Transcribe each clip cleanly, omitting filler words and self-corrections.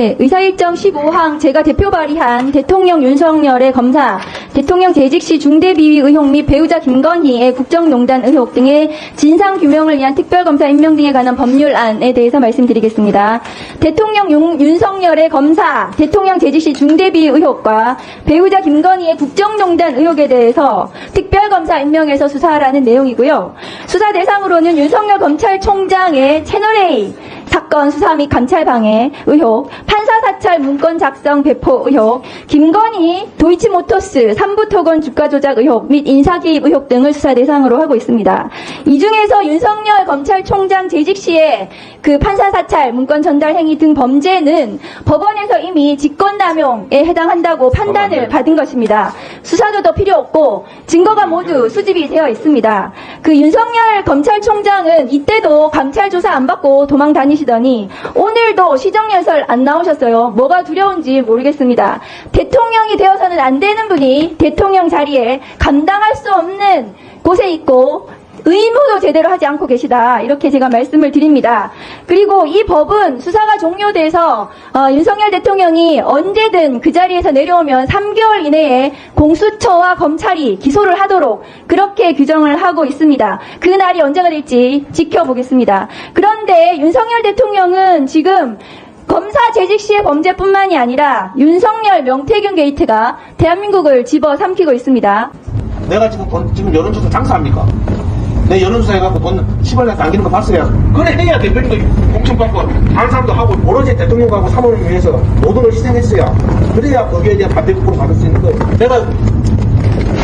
네, 의사일정 15항 제가 대표 발의한 대통령 윤석열의 검사, 대통령 재직 시 중대비위 의혹 및 배우자 김건희의 국정농단 의혹 등의 진상규명을 위한 특별검사 임명 등에 관한 법률안에 대해서 말씀드리겠습니다. 대통령 윤석열의 검사, 대통령 재직 시 중대비위 의혹과 배우자 김건희의 국정농단 의혹에 대해서 특별검사 임명해서 수사하라는 내용이고요. 수사 대상으로는 윤석열 검찰총장의 채널A 사건 수사 및 감찰 방해 의혹, 판사 사찰 문건 작성 배포 의혹, 김건희 도이치모터스 삼부토건 주가 조작 의혹 및 인사 개입 의혹 등을 수사 대상으로 하고 있습니다. 이 중에서 윤석열 검찰총장 재직 시에 그 판사 사찰 문건 전달 행위 등 범죄는 법원에서 이미 직권남용에 해당한다고 판단을 받은 것입니다. 수사도 더 필요 없고 증거가 모두 수집이 되어 있습니다. 그 윤석열 검찰총장은 이때도 감찰 조사 안 받고 도망 다니시더니 오늘도 시정연설 안 나오셨어요. 뭐가 두려운지 모르겠습니다. 대통령이 되어서는 안 되는 분이 대통령 자리에 감당할 수 없는 곳에 있고 의무도 제대로 하지 않고 계시다. 이렇게 제가 말씀을 드립니다. 그리고 이 법은 수사가 종료돼서 윤석열 대통령이 언제든 그 자리에서 내려오면 3개월 이내에 공수처와 검찰이 기소를 하도록 그렇게 규정을 하고 있습니다. 그 날이 언제가 될지 지켜보겠습니다. 그런데 윤석열 대통령은 지금 검사 재직 시의 범죄뿐만이 아니라 윤석열 명태균 게이트가 대한민국을 집어삼키고 있습니다. 내가 지금 여론조사 장사합니까? 내 여론조사 해갖고 돈 10원에 남기는 거 봤어요. 그래 해야 대표님도 공천받고 다른 사람도 하고 오로지 대통령하고 사모를 위해서 모든 걸 희생했어요. 그래야 거기에 대한 반대국으로 받을 수 있는 거예요. 내가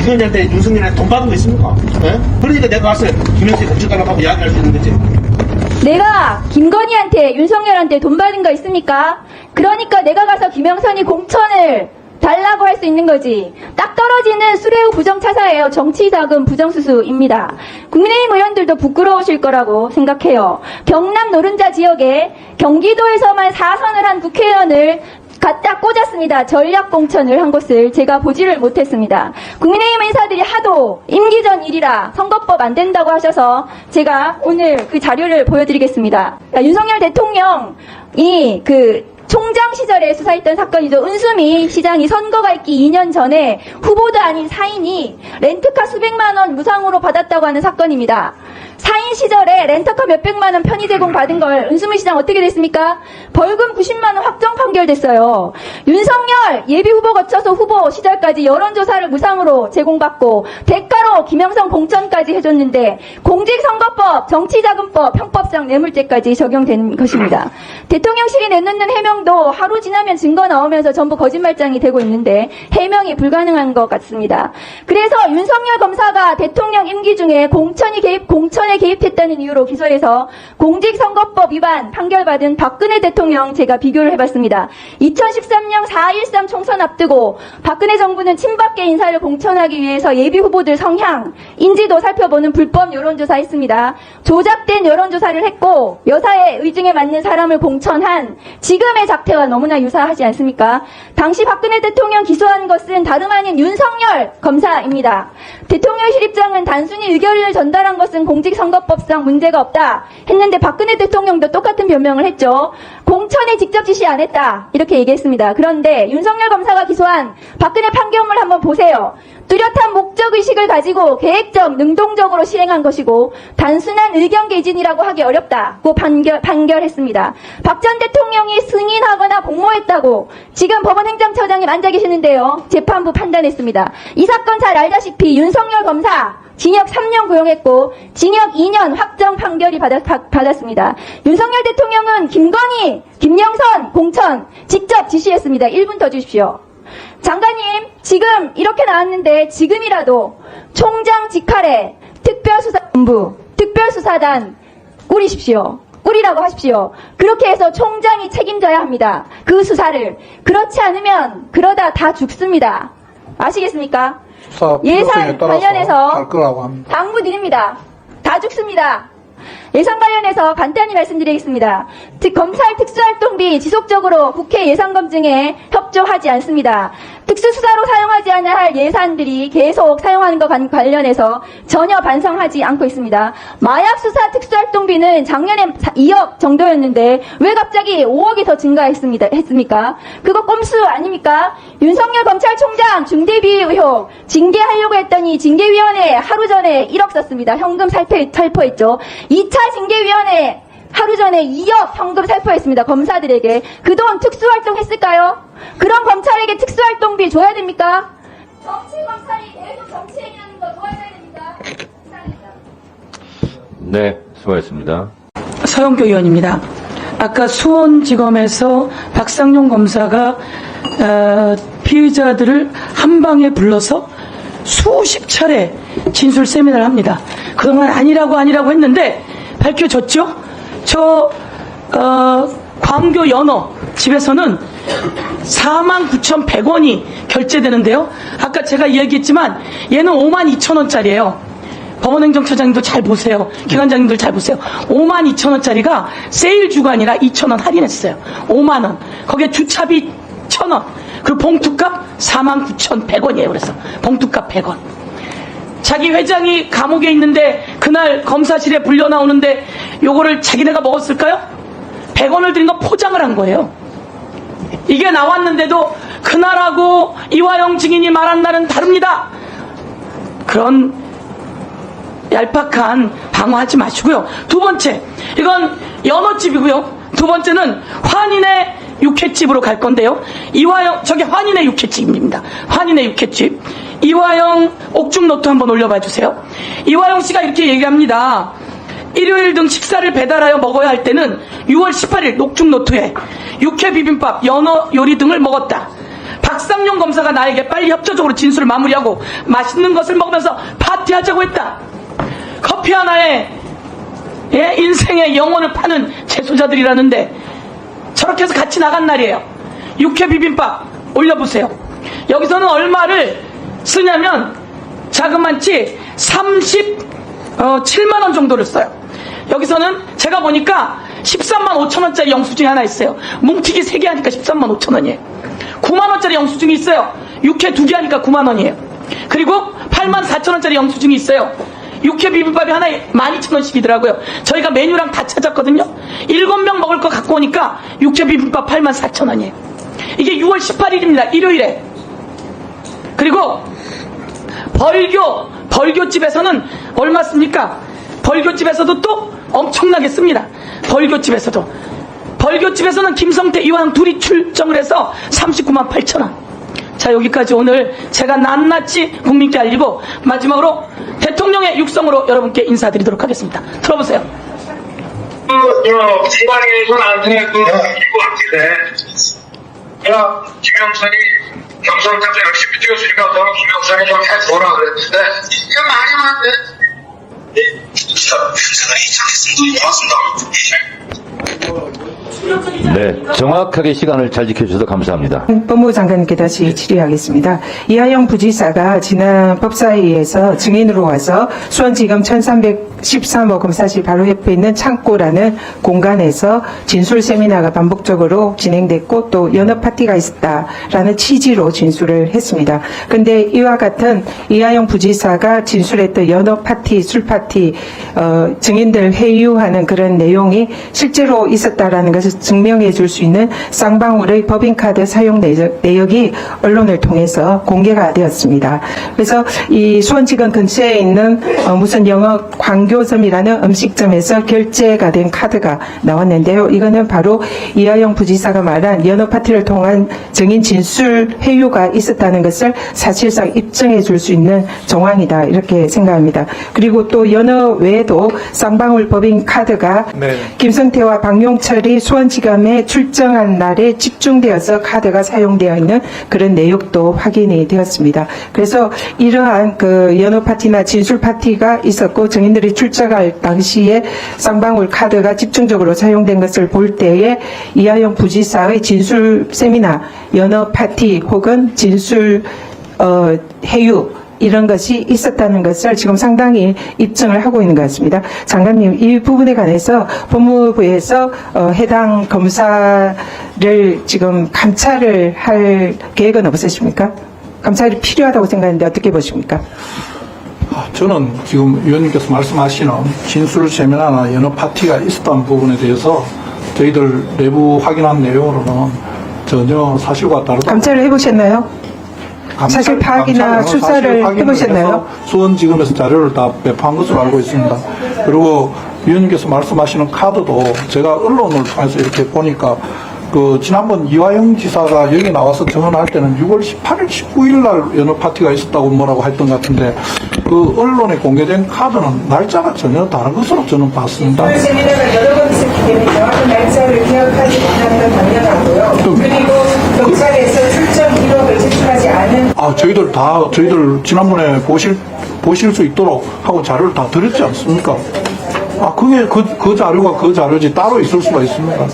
김현희한테 윤석열한테 돈 받은 거 있습니까? 네? 그러니까 내가 가서 김현희 공천 달라고 이야기할 수 있는 거지. 내가 김건희한테 윤석열한테 돈 받은 거 있습니까? 그러니까 내가 가서 김영선이 공천을 달라고 할 수 있는 거지. 딱 떨어지는 수레우 부정차사예요. 정치자금 부정수수입니다. 국민의힘 의원들도 부끄러우실 거라고 생각해요. 경남 노른자 지역에 경기도에서만 4선을 한 국회의원을 갖다 꽂았습니다. 전략공천을 한 것을 제가 보지를 못했습니다. 국민의힘 인사들이 하도 임기 전 일이라 선거법 안 된다고 하셔서 제가 오늘 그 자료를 보여드리겠습니다. 윤석열 대통령이 총장 시절에 수사했던 사건이죠. 은수미 시장이 선거가 있기 2년 전에 후보도 아닌 사인이 렌트카 수백만 원 무상으로 받았다고 하는 사건입니다. 사인 시절에 렌터카 몇백만 원 편의 제공 받은 걸 은수미 시장 어떻게 됐습니까? 벌금 90만 원 확정 판결됐어요. 윤석열 예비 후보 거쳐서 후보 시절까지 여론조사를 무상으로 제공받고 대가로 김영선 공천까지 해줬는데 공직선거법, 정치자금법, 형법상 뇌물죄까지 적용된 것입니다. 대통령실이 내놓는 해명도 하루 지나면 증거 나오면서 전부 거짓말장이 되고 있는데 해명이 불가능한 것 같습니다. 그래서 윤석열 검사가 대통령 임기 중에 공천에 개입했다는 이유로 기소해서 공직선거법 위반 판결받은 박근혜 대통령 제가 비교를 해봤습니다. 2013년 4.13 총선 앞두고 박근혜 정부는 친박계 인사를 공천하기 위해서 예비 후보들 성향, 인지도 살펴보는 불법 여론조사 했습니다. 조작된 여론조사를 했고 여사의 의중에 맞는 사람을 공천한 지금의 작태와 너무나 유사하지 않습니까? 당시 박근혜 대통령 기소한 것은 다름 아닌 윤석열 검사입니다. 대통령실 입장은 단순히 의견을 전달한 것은 공직선거법상 문제가 없다 했는데 박근혜 대통령도 똑같은 변명을 했죠. 공천에 직접 지시 안 했다 이렇게 얘기했습니다. 그런데 윤석열 검사가 기소한 박근혜 판결문 한번 보세요. 뚜렷한 목적의식을 가지고 계획적, 능동적으로 실행한 것이고 단순한 의견 개진이라고 하기 어렵다고 판결했습니다. 박 전 대통령이 승인하거나 공모했다고 지금 법원 행정처장님 앉아 계시는데요. 재판부 판단했습니다. 이 사건 잘 알다시피 윤석열 검사 징역 3년 구형했고 징역 2년 확정 판결이 받았습니다. 윤석열 대통령은 김건희, 김영선 공천 직접 지시했습니다. 1분 더 주십시오. 장관님 지금 이렇게 나왔는데 지금이라도 총장 직할에 특별수사본부, 특별수사단 꾸리십시오. 꾸리라고 하십시오. 그렇게 해서 총장이 책임져야 합니다. 그 수사를. 그렇지 않으면 그러다 다 죽습니다. 아시겠습니까? 예산 관련해서 당부 드립니다. 다 죽습니다. 예산 관련해서 간단히 말씀드리겠습니다. 검찰 특수활동비 지속적으로 국회 예산검증에 협조하지 않습니다. 특수수사로 사용하지 않아야 할 예산들이 계속 사용하는 것 관련해서 전혀 반성하지 않고 있습니다. 마약수사 특수활동비는 작년에 2억 정도였는데 왜 갑자기 5억이 더 했습니까? 그거 꼼수 아닙니까? 윤석열 검찰총장 중대비위 의혹 징계하려고 했더니 징계위원회 하루 전에 1억 썼습니다. 현금 살포했죠. 2차 징계위원회 하루 전에 2억 현금 살포했습니다. 검사들에게. 그 돈 특수활동 했을까요? 그런 검찰에게 특수활동비 줘야 됩니까? 정치검찰이 계속 정치행위하는 거 도와줘야 됩니까? 이상입니다. 네, 수고하셨습니다. 서영교 의원입니다. 아까 수원지검에서 박상용 검사가 피의자들을 한 방에 불러서 수십 차례 진술 세미나를 합니다. 그동안 아니라고 했는데 밝혀졌죠? 광교 연어 집에서는 49,100원이 결제되는데요. 아까 제가 이야기했지만 얘는 52,000원짜리예요. 법원행정처장님도 잘 보세요. 기관장님들 잘 보세요. 52,000원짜리가 세일 주간이라 2,000원 할인했어요. 5만원. 거기에 주차비 1,000원. 그리고 봉투값 49,100원이에요. 그래서 봉투값 100원. 자기 회장이 감옥에 있는데 그날 검사실에 불려 나오는데 요거를 자기네가 먹었을까요? 100원을 들인 거 포장을 한 거예요. 이게 나왔는데도 그날하고 이화영 증인이 말한 날은 다릅니다. 그런 얄팍한 방어하지 마시고요. 두 번째, 이건 연어집이고요. 두 번째는 환인의 육회집으로 갈 건데요. 이화영, 저게 환인의 육회집입니다. 환인의 육회집. 이화영 옥중노트 한번 올려봐 주세요. 이화영 씨가 이렇게 얘기합니다. 일요일 등 식사를 배달하여 먹어야 할 때는 6월 18일 옥중노트에 육회 비빔밥, 연어 요리 등을 먹었다. 박상용 검사가 나에게 빨리 협조적으로 진술을 마무리하고 맛있는 것을 먹으면서 파티하자고 했다. 커피 하나에 인생의 영혼을 파는 재소자들이라는데 저렇게 해서 같이 나간 날이에요. 육회 비빔밥 올려보세요. 여기서는 얼마를 쓰냐면 자그만치 37만원 정도를 써요. 여기서는 제가 보니까 13만 5천원짜리 영수증이 하나 있어요. 뭉티기 3개 하니까 13만 5천원이에요. 9만원짜리 영수증이 있어요. 육회 2개 하니까 9만원이에요. 그리고 8만 4천원짜리 영수증이 있어요. 육회 비빔밥이 하나에 12,000원씩이더라고요. 저희가 메뉴랑 다 찾았거든요. 7명 먹을 거 갖고 오니까 육회 비빔밥 8만 4천원이에요. 이게 6월 18일입니다. 일요일에. 그리고 벌교집에서는 얼마 씁니까? 벌교집에서도 또 엄청나게 씁니다. 벌교집에서는 김성태, 이화영 둘이 출정을 해서 39만 8천원. 자, 여기까지 오늘 제가 낱낱이 국민께 알리고 마지막으로 대통령의 육성으로 여러분께 인사드리도록 하겠습니다. 들어보세요. 중간에선 안 되는 이거 같은데, 김영선이 경선탑에 열심히 뛰었으니까 너는 김영선이 좀 해보라 그랬는데, 이거 말이 안 돼. 네, 정확하게 시간을 잘 지켜주셔서 감사합니다. 법무부 장관님께 다시 질의하겠습니다. 이하영 부지사가 지난 법사위에서 증인으로 와서 수원지검 1313호 검사실 바로 옆에 있는 창고라는 공간에서 진술 세미나가 반복적으로 진행됐고 또 연어 파티가 있었다라는 취지로 진술을 했습니다. 근데 이와 같은 이하영 부지사가 진술했던 연어 파티, 술 파티, 증인들 회유하는 그런 내용이 실제로 있었다라는 것을 증명해 줄 수 있는 쌍방울의 법인카드 사용 내역이 언론을 통해서 공개가 되었습니다. 그래서 이 수원지검 근처에 있는 무슨 영어 광교점이라는 음식점에서 결제가 된 카드가 나왔는데요. 이거는 바로 이하영 부지사가 말한 연어 파티를 통한 증인 진술 회유가 있었다는 것을 사실상 입증해 줄 수 있는 정황이다 이렇게 생각합니다. 그리고 또 연어 외에도 쌍방울 법인카드가 김성태와 박용철이 수원지검에 출정한 날에 집중되어서 카드가 사용되어 있는 그런 내용도 확인이 되었습니다. 그래서 이러한 그 연어 파티나 진술 파티가 있었고 증인들이 출정할 당시에 쌍방울 카드가 집중적으로 사용된 것을 볼 때에 이하영 부지사의 진술 세미나, 연어 파티 혹은 진술 해유 이런 것이 있었다는 것을 지금 상당히 입증을 하고 있는 것 같습니다. 장관님, 이 부분에 관해서 법무부에서 해당 검사를 지금 감찰을 할 계획은 없으십니까? 감찰이 필요하다고 생각하는데 어떻게 보십니까? 저는 지금 위원님께서 말씀하시는 진술 세미나나 여러 파티가 있었다는 부분에 대해서 저희들 내부 확인한 내용으로는 전혀 사실과 다르다. 감찰을 해보셨나요? 사실 파악이나 수사를 해보셨나요? 수원지검에서 자료를 다 배포한 것으로 알고 있습니다. 그리고 위원님께서 말씀하시는 카드도 제가 언론을 통해서 이렇게 보니까 지난번 이화영 지사가 여기 나와서 증언할 때는 6월 18일, 19일 날 여느 파티가 있었다고 뭐라고 했던 것 같은데 언론에 공개된 카드는 날짜가 전혀 다른 것으로 저는 봤습니다. 세미나가 여러 번 있었기 때문에 정확한 날짜를 기억하지 못하는 건 당연하고요. 그리고 경찰에서 출정 기록을 제출하지 않은 저희들 지난번에 보실 수 있도록 하고 자료를 다 드렸지 않습니까? 그게 그 자료가 그 자료지 따로 있을 수가 있습니까?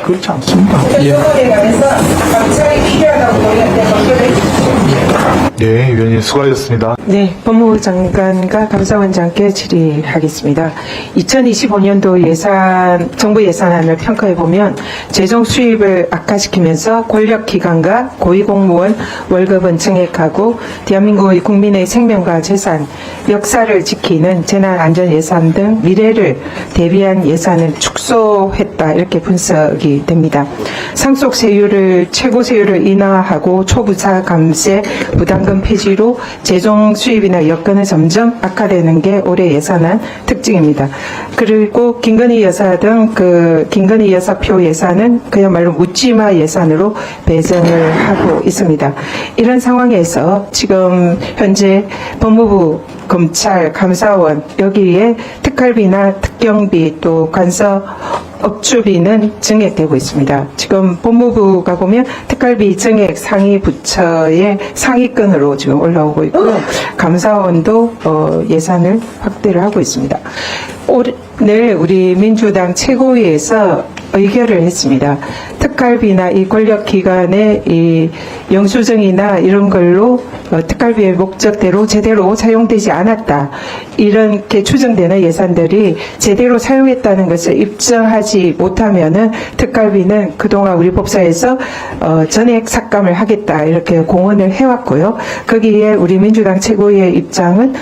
그렇지 않습니다. 예. 부분에 관해서 감찰이 필요하다고 보이는데 답변해 주십시오. 네, 위원님 수고하셨습니다. 네, 법무부 장관과 감사원장께 질의하겠습니다. 2025년도 정부 예산안을 평가해 보면 재정 수입을 악화시키면서 권력기관과 고위공무원 월급은 증액하고 대한민국의 국민의 생명과 재산, 역사를 지키는 재난안전예산 등 미래를 대비한 예산을 축소했다 이렇게 분석이 됩니다. 상속 세율을 최고 세율을 인하하고 초부자 감세 부담금 폐지로 재정 수입이나 여건은 점점 악화되는 게 올해 예산안 특징입니다. 그리고 김건희 여사 등 김건희 여사표 예산은 그야말로 묻지마 예산으로 배정을 하고 있습니다. 이런 상황에서 지금 현재 법무부 검찰, 감사원 여기에 특활비나 특경비 또 간섭 업주비는 증액되고 있습니다. 지금 법무부가 보면 특활비 증액 상위 부처의 상위권으로 지금 올라오고 있고요. 감사원도 예산을 확대를 하고 있습니다. 오늘 우리 민주당 최고위에서 의결을 했습니다. 특활비나 이 권력기관의 이 영수증이나 이런 걸로 특활비의 목적대로 제대로 사용되지 않았다. 이렇게 추정되는 예산들이 제대로 사용했다는 것을 입증하지 못하면은 특활비는 그동안 우리 법사에서 전액 삭감을 하겠다 이렇게 공언을 해왔고요. 거기에 우리 민주당 최고위의 입장은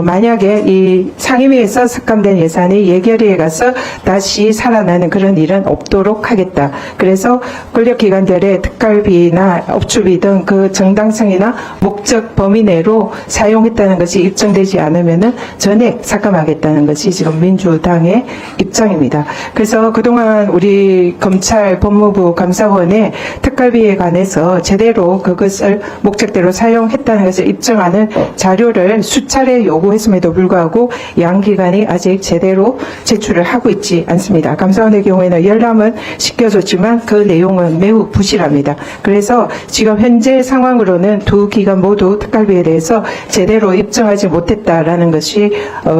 만약에 이 상임위에서 삭감된 예산이 예결위에 가서 다시 살아나는 그런 일은 없도록 하겠다. 그래서 권력기관들의 특활비나 업주비 등 그 정당성이나 목적 범위 내로 사용했다는 것이 입증되지 않으면은 전액 삭감하겠다는 것이 지금 민주당의 입장입니다. 그래서 그동안 우리 검찰, 법무부, 감사원의 특활비에 관해서 제대로 그것을 목적대로 사용했다는 것을 입증하는 자료를 수차례 요구했음에도 불구하고 양기관이 아직 제대로 제출을 하고 있지 않습니다. 감사원의 경우에는 열람은 시켜줬지만 그 내용은 매우 부실합니다. 그래서 지금 현재 상황으로는 두 기관 모두 특활비에 대해서 제대로 입증하지 못했다라는 것이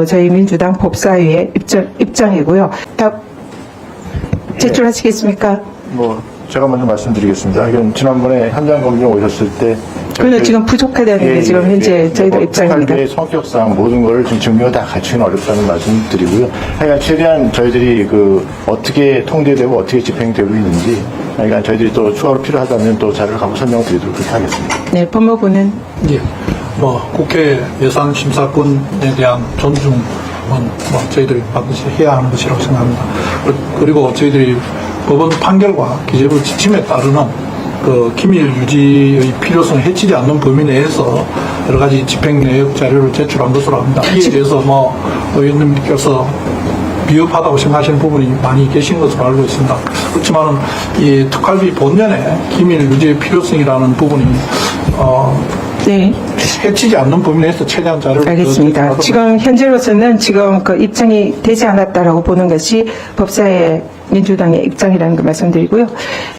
저희 민주당 법사위의 입장이고요. 답 제출하시겠습니까? 제가 먼저 말씀드리겠습니다. 이건 지난번에 현장 검증 오셨을 때 그는 지금 부족하다는 게 지금 현재 저희들 입장입니다. 특활비의 성격상 모든 걸 지금 증명을 다 갖추기는 어렵다는 말씀 드리고요. 하여간 최대한 저희들이 어떻게 통제되고 어떻게 집행되고 있는지 하여간 저희들이 또 추가로 필요하다면 또 자료를 갖고 설명드리도록 그렇게 하겠습니다. 네, 법무부는 예. 국회 예산 심사권에 대한 존중은 저희들이 반드시 해야 하는 것이라고 생각합니다. 그리고 저희들이 법원 판결과 기재부 지침에 따르는 기밀 유지의 필요성을 해치지 않는 범위 내에서 여러 가지 집행 내역 자료를 제출한 것으로 합니다. 이에 대해서 의원님께서 비겁하다고 생각하시는 부분이 많이 계신 것으로 알고 있습니다. 그렇지만 이 특활비 본연의 기밀 유지의 필요성이라는 부분이 네. 해치지 않는 범위 내에서 최대한 자료를 알겠습니다. 지금 현재로서는 지금 입증이 되지 않았다라고 보는 것이 법사의 민주당의 입장이라는 걸 말씀드리고요.